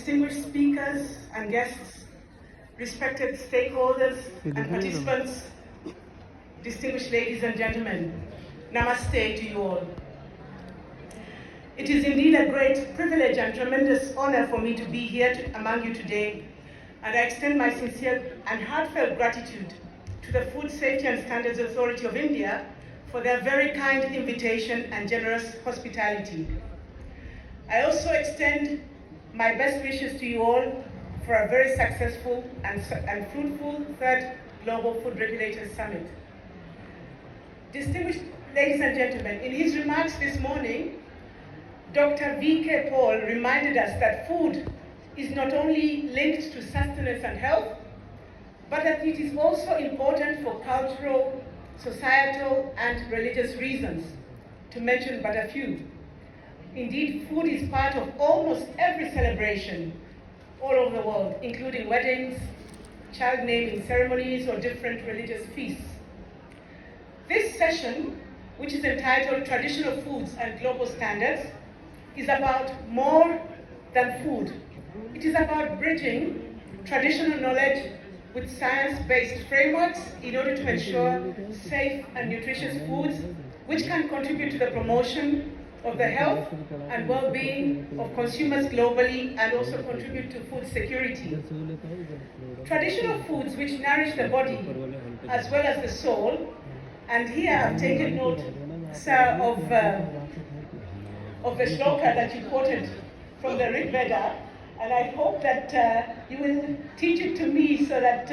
Distinguished speakers and guests, respected stakeholders and participants, distinguished ladies and gentlemen, namaste to you all. It is indeed a great privilege and tremendous honor for me to be here among you today, and I extend my sincere and heartfelt gratitude to the Food Safety and Standards Authority of India for their very kind invitation and generous hospitality. I also extend my best wishes to you all for a very successful and fruitful third Global Food Regulators Summit. Distinguished ladies and gentlemen, in his remarks this morning, Dr. V.K. Paul reminded us that food is not only linked to sustenance and health, but that it is also important for cultural, societal, and religious reasons, to mention but a few. Indeed, food is part of almost every celebration all over the world, including weddings, child naming ceremonies, or different religious feasts. This session, which is entitled Traditional Foods and Global Standards, is about more than food. It is about bridging traditional knowledge with science-based frameworks in order to ensure safe and nutritious foods which can contribute to the promotion of the health and well-being of consumers globally and also contribute to food security. Traditional foods which nourish the body as well as the soul, and here I've taken note, sir, of the shloka that you quoted from the Rig Veda, and I hope that you will teach it to me so that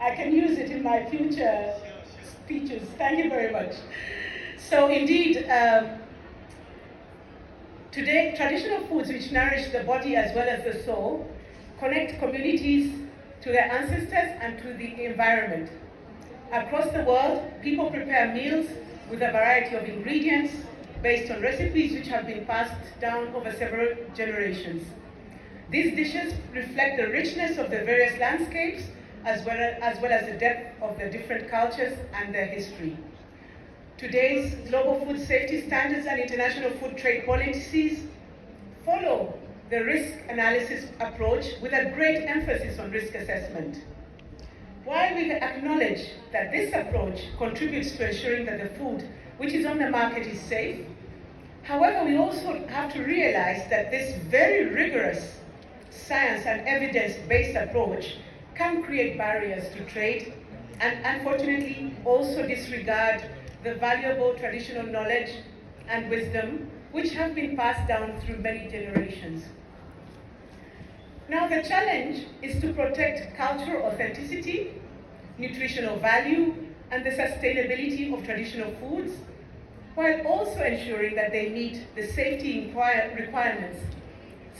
I can use it in my future speeches. Thank you very much. So indeed, today, traditional foods which nourish the body as well as the soul connect communities to their ancestors and to the environment. Across the world, people prepare meals with a variety of ingredients based on recipes which have been passed down over several generations. These dishes reflect the richness of the various landscapes as well as the depth of the different cultures and their history. Today's global food safety standards and international food trade policies follow the risk analysis approach with a great emphasis on risk assessment. While we acknowledge that this approach contributes to ensuring that the food which is on the market is safe, however, we also have to realize that this very rigorous science and evidence-based approach can create barriers to trade and unfortunately also disregard the valuable traditional knowledge and wisdom which have been passed down through many generations. Now the challenge is to protect cultural authenticity, nutritional value, and the sustainability of traditional foods, while also ensuring that they meet the safety requirements,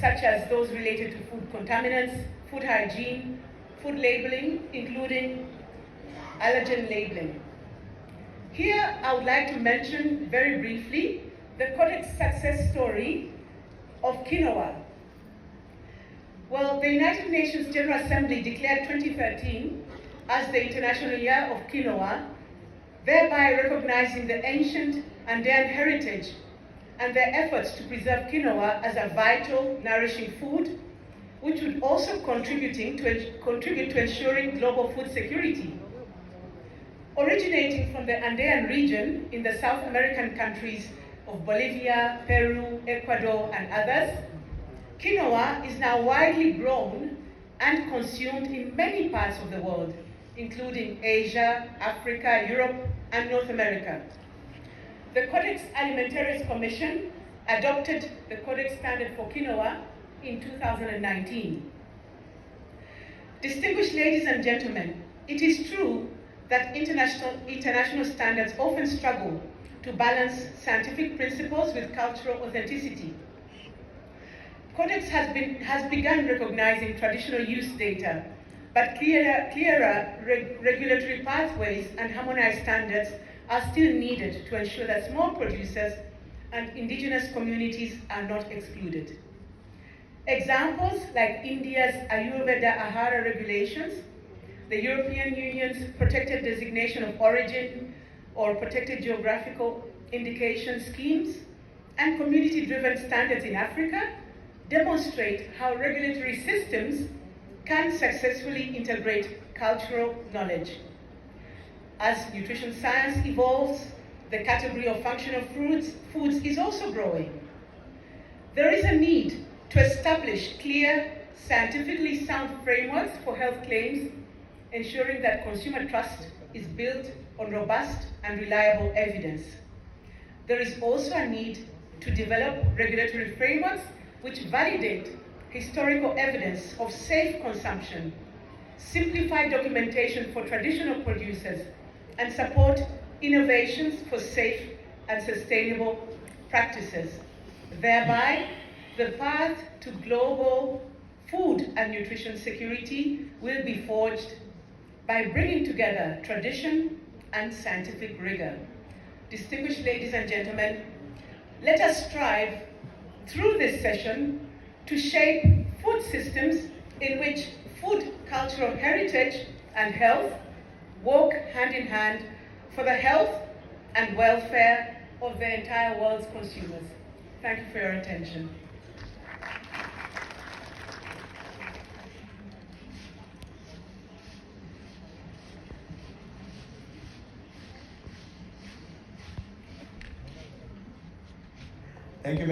such as those related to food contaminants, food hygiene, food labeling, including allergen labeling. Here, I would like to mention very briefly the Codex success story of quinoa. Well, the United Nations General Assembly declared 2013 as the International Year of Quinoa, thereby recognizing the ancient Andean heritage and their efforts to preserve quinoa as a vital, nourishing food, which would also contribute to ensuring global food security. Originating from the Andean region in the South American countries of Bolivia, Peru, Ecuador, and others, quinoa is now widely grown and consumed in many parts of the world, including Asia, Africa, Europe, and North America. The Codex Alimentarius Commission adopted the Codex Standard for quinoa in 2019. Distinguished ladies and gentlemen, it is true that international standards often struggle to balance scientific principles with cultural authenticity. Codex has begun recognizing traditional use data, but clearer regulatory pathways and harmonized standards are still needed to ensure that small producers and indigenous communities are not excluded. Examples like India's Ayurveda Ahara regulations, the European Union's protected designation of origin or protected geographical indication schemes, and community-driven standards in Africa demonstrate how regulatory systems can successfully integrate cultural knowledge. As nutrition science evolves, the category of functional foods is also growing. There is a need to establish clear, scientifically sound frameworks for health claims, ensuring that consumer trust is built on robust and reliable evidence. There is also a need to develop regulatory frameworks which validate historical evidence of safe consumption, simplify documentation for traditional producers, and support innovations for safe and sustainable practices. Thereby, the path to global food and nutrition security will be forged by bringing together tradition and scientific rigor. Distinguished ladies and gentlemen, let us strive through this session to shape food systems in which food cultural heritage and health walk hand in hand for the health and welfare of the entire world's consumers. Thank you for your attention. Thank you.